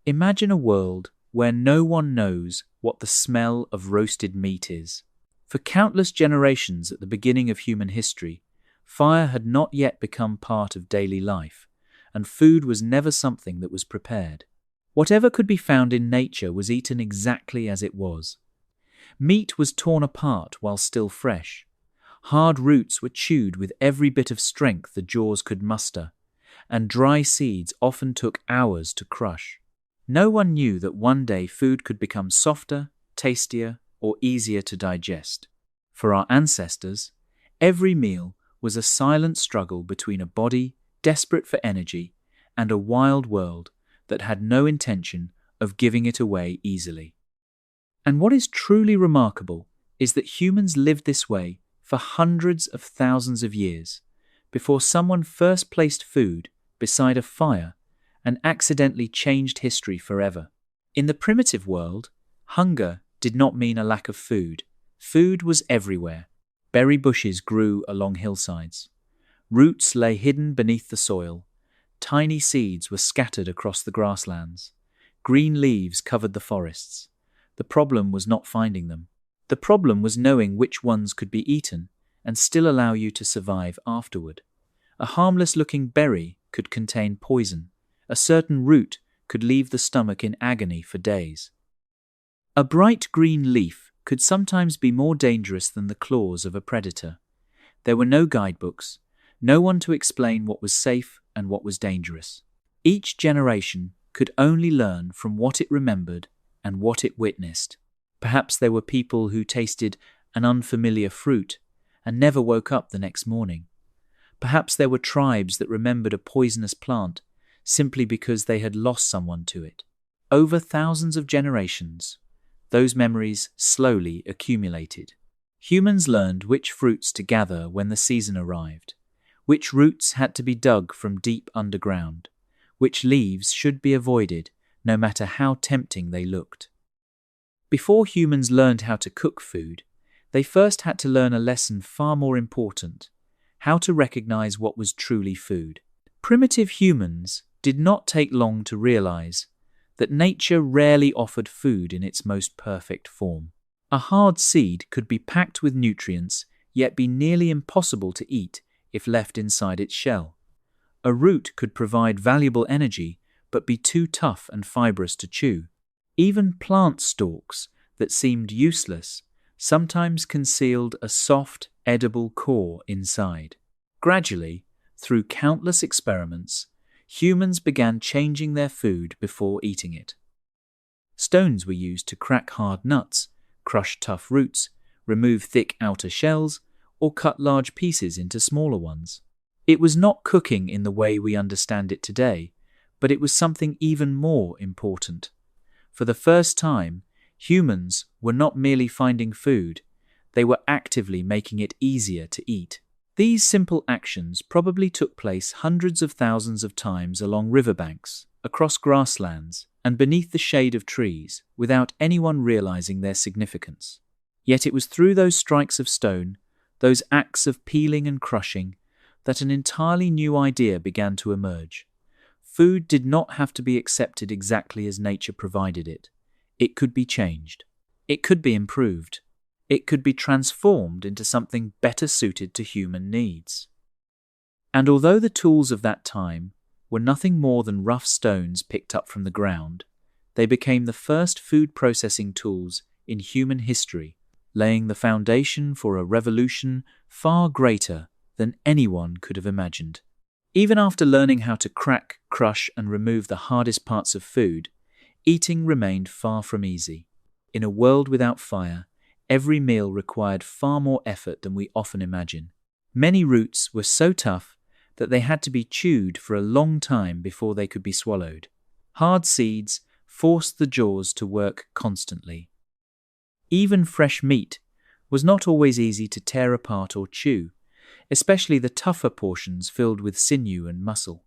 Imagine a world where no one knows what the smell of roasted meat is. For countless generations at the beginning of human history, fire had not yet become part of daily life, and food was never something that was prepared. Whatever could be found in nature was eaten exactly as it was. Meat was torn apart while still fresh. Hard roots were chewed with every bit of strength the jaws could muster, and dry seeds often took hours to crush. No one knew that one day food could become softer, tastier, or easier to digest. For our ancestors, every meal was a silent struggle between a body desperate for energy and a wild world that had no intention of giving it away easily. And what is truly remarkable is that humans lived this way for hundreds of thousands of years before someone first placed food beside a fire and accidentally changed history forever. In the primitive world, hunger did not mean a lack of food. Food was everywhere. Berry bushes grew along hillsides. Roots lay hidden beneath the soil. Tiny seeds were scattered across the grasslands. Green leaves covered the forests. The problem was not finding them. The problem was knowing which ones could be eaten and still allow you to survive afterward. A harmless-looking berry could contain poison. A certain root could leave the stomach in agony for days. A bright green leaf could sometimes be more dangerous than the claws of a predator. There were no guidebooks, no one to explain what was safe and what was dangerous. Each generation could only learn from what it remembered and what it witnessed. Perhaps there were people who tasted an unfamiliar fruit and never woke up the next morning. Perhaps there were tribes that remembered a poisonous plant simply because they had lost someone to it. Over thousands of generations, those memories slowly accumulated. Humans learned which fruits to gather when the season arrived, which roots had to be dug from deep underground, which leaves should be avoided no matter how tempting they looked. Before humans learned how to cook food, they first had to learn a lesson far more important: how to recognize what was truly food. Primitive humans did not take long to realize that nature rarely offered food in its most perfect form. A hard seed could be packed with nutrients, yet be nearly impossible to eat if left inside its shell. A root could provide valuable energy, but be too tough and fibrous to chew. Even plant stalks that seemed useless sometimes concealed a soft, edible core inside. Gradually, through countless experiments, humans began changing their food before eating it. Stones were used to crack hard nuts, crush tough roots, remove thick outer shells, or cut large pieces into smaller ones. It was not cooking in the way we understand it today, but it was something even more important. For the first time, humans were not merely finding food, they were actively making it easier to eat. These simple actions probably took place hundreds of thousands of times along riverbanks, across grasslands, and beneath the shade of trees, without anyone realizing their significance. Yet it was through those strikes of stone, those acts of peeling and crushing, that an entirely new idea began to emerge. Food did not have to be accepted exactly as nature provided it. It could be changed. It could be improved. It could be transformed into something better suited to human needs. And although the tools of that time were nothing more than rough stones picked up from the ground, they became the first food processing tools in human history, laying the foundation for a revolution far greater than anyone could have imagined. Even after learning how to crack, crush, and remove the hardest parts of food, eating remained far from easy. In a world without fire, every meal required far more effort than we often imagine. Many roots were so tough that they had to be chewed for a long time before they could be swallowed. Hard seeds forced the jaws to work constantly. Even fresh meat was not always easy to tear apart or chew, especially the tougher portions filled with sinew and muscle.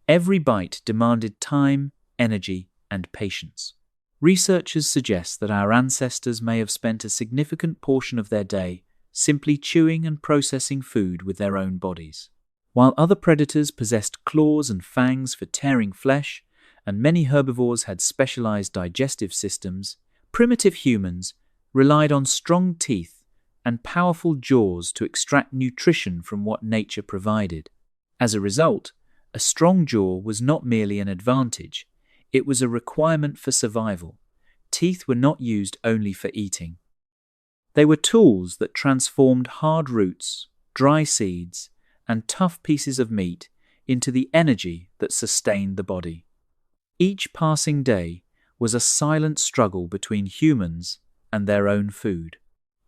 Every bite demanded time, energy, and patience. Researchers suggest that our ancestors may have spent a significant portion of their day simply chewing and processing food with their own bodies. While other predators possessed claws and fangs for tearing flesh, and many herbivores had specialized digestive systems, primitive humans relied on strong teeth and powerful jaws to extract nutrition from what nature provided. As a result, a strong jaw was not merely an advantage, it was a requirement for survival. Teeth were not used only for eating. They were tools that transformed hard roots, dry seeds, and tough pieces of meat into the energy that sustained the body. Each passing day was a silent struggle between humans and their own food.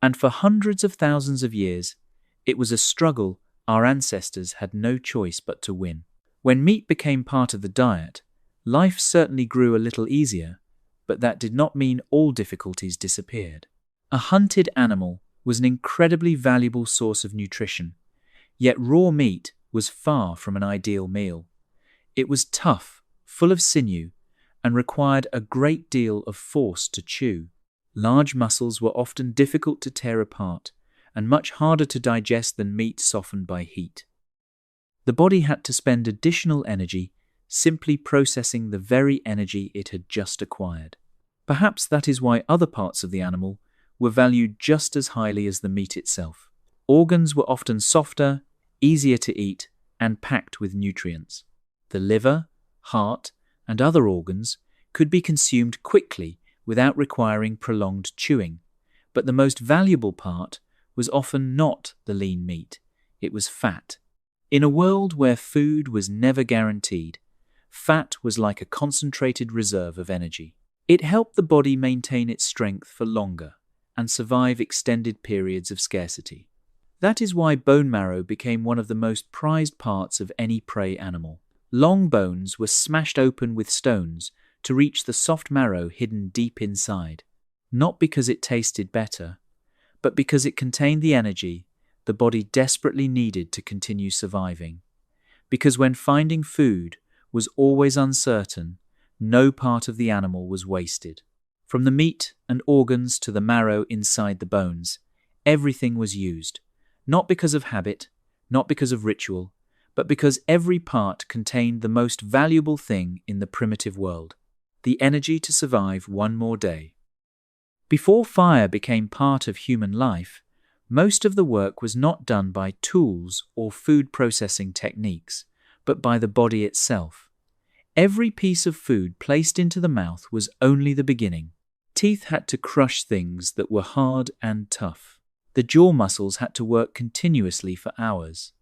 And for hundreds of thousands of years, it was a struggle our ancestors had no choice but to win. When meat became part of the diet, life certainly grew a little easier, but that did not mean all difficulties disappeared. A hunted animal was an incredibly valuable source of nutrition, yet raw meat was far from an ideal meal. It was tough, full of sinew, and required a great deal of force to chew. Large muscles were often difficult to tear apart and much harder to digest than meat softened by heat. The body had to spend additional energy simply processing the very energy it had just acquired. Perhaps that is why other parts of the animal were valued just as highly as the meat itself. Organs were often softer, easier to eat, and packed with nutrients. The liver, heart, and other organs could be consumed quickly without requiring prolonged chewing, but the most valuable part was often not the lean meat, it was fat. In a world where food was never guaranteed, fat was like a concentrated reserve of energy. It helped the body maintain its strength for longer and survive extended periods of scarcity. That is why bone marrow became one of the most prized parts of any prey animal. Long bones were smashed open with stones to reach the soft marrow hidden deep inside, not because it tasted better, but because it contained the energy the body desperately needed to continue surviving. Because when finding food was always uncertain, no part of the animal was wasted. From the meat and organs to the marrow inside the bones, everything was used, not because of habit, not because of ritual, but because every part contained the most valuable thing in the primitive world, the energy to survive one more day. Before fire became part of human life, most of the work was not done by tools or food processing techniques, but by the body itself. Every piece of food placed into the mouth was only the beginning. Teeth had to crush things that were hard and tough. The jaw muscles had to work continuously for hours.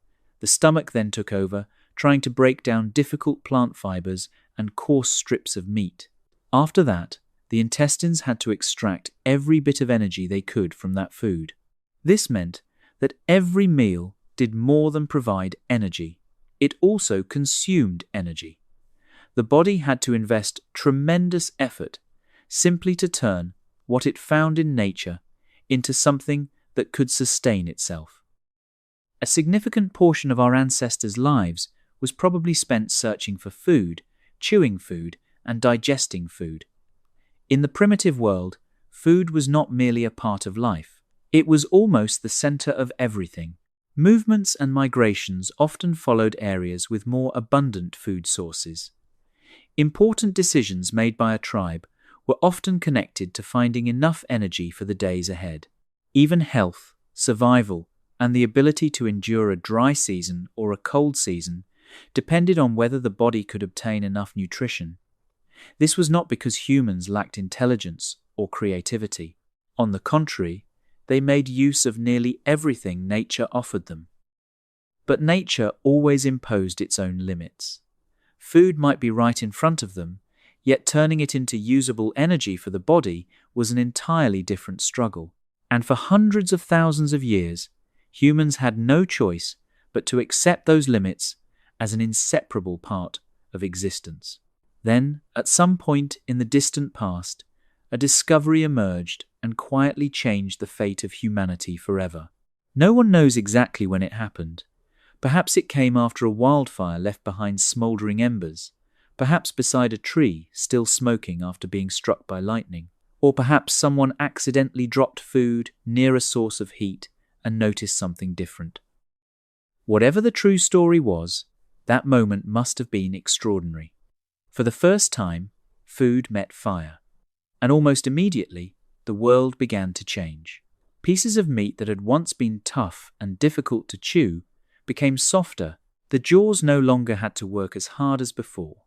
The stomach then took over, trying to break down difficult plant fibers and coarse strips of meat. After that, the intestines had to extract every bit of energy they could from that food. This meant that every meal did more than provide energy. It also consumed energy. The body had to invest tremendous effort simply to turn what it found in nature into something that could sustain itself. A significant portion of our ancestors' lives was probably spent searching for food, chewing food, and digesting food. In the primitive world, food was not merely a part of life. It was almost the center of everything. Movements and migrations often followed areas with more abundant food sources. Important decisions made by a tribe were often connected to finding enough energy for the days ahead. Even health, survival, and the ability to endure a dry season or a cold season depended on whether the body could obtain enough nutrition. This was not because humans lacked intelligence or creativity. On the contrary, they made use of nearly everything nature offered them. But nature always imposed its own limits. Food might be right in front of them, yet turning it into usable energy for the body was an entirely different struggle. And for hundreds of thousands of years, humans had no choice but to accept those limits as an inseparable part of existence. Then, at some point in the distant past, a discovery emerged and quietly changed the fate of humanity forever. No one knows exactly when it happened. Perhaps it came after a wildfire left behind smouldering embers, perhaps beside a tree still smoking after being struck by lightning, or perhaps someone accidentally dropped food near a source of heat and noticed something different. Whatever the true story was, that moment must have been extraordinary. For the first time, food met fire. And almost immediately, the world began to change. Pieces of meat that had once been tough and difficult to chew became softer. The jaws no longer had to work as hard as before.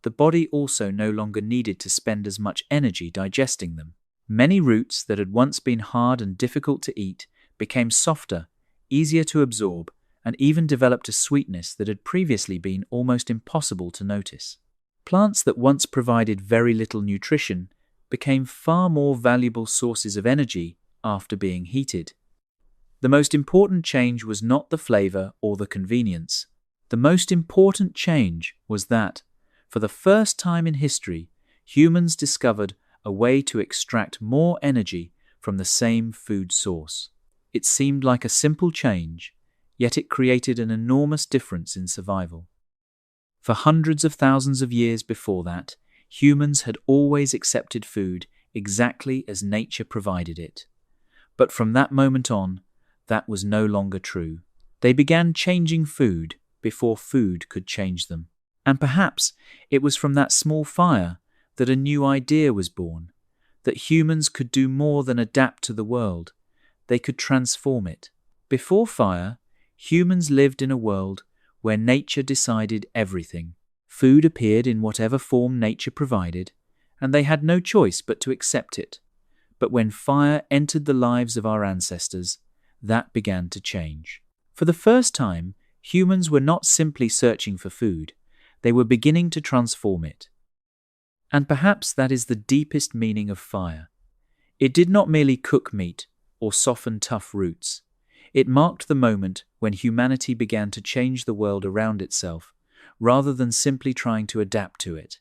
The body also no longer needed to spend as much energy digesting them. Many roots that had once been hard and difficult to eat became softer, easier to absorb, and even developed a sweetness that had previously been almost impossible to notice. Plants that once provided very little nutrition became far more valuable sources of energy after being heated. The most important change was not the flavor or the convenience. The most important change was that, for the first time in history, humans discovered a way to extract more energy from the same food source. It seemed like a simple change, yet it created an enormous difference in survival. For hundreds of thousands of years before that, humans had always accepted food exactly as nature provided it. But from that moment on, that was no longer true. They began changing food before food could change them. And perhaps it was from that small fire that a new idea was born, that humans could do more than adapt to the world. They could transform it. Before fire, humans lived in a world where nature decided everything. Food appeared in whatever form nature provided, and they had no choice but to accept it. But when fire entered the lives of our ancestors, that began to change. For the first time, humans were not simply searching for food, they were beginning to transform it. And perhaps that is the deepest meaning of fire. It did not merely cook meat or soften tough roots. It marked the moment when humanity began to change the world around itself, rather than simply trying to adapt to it.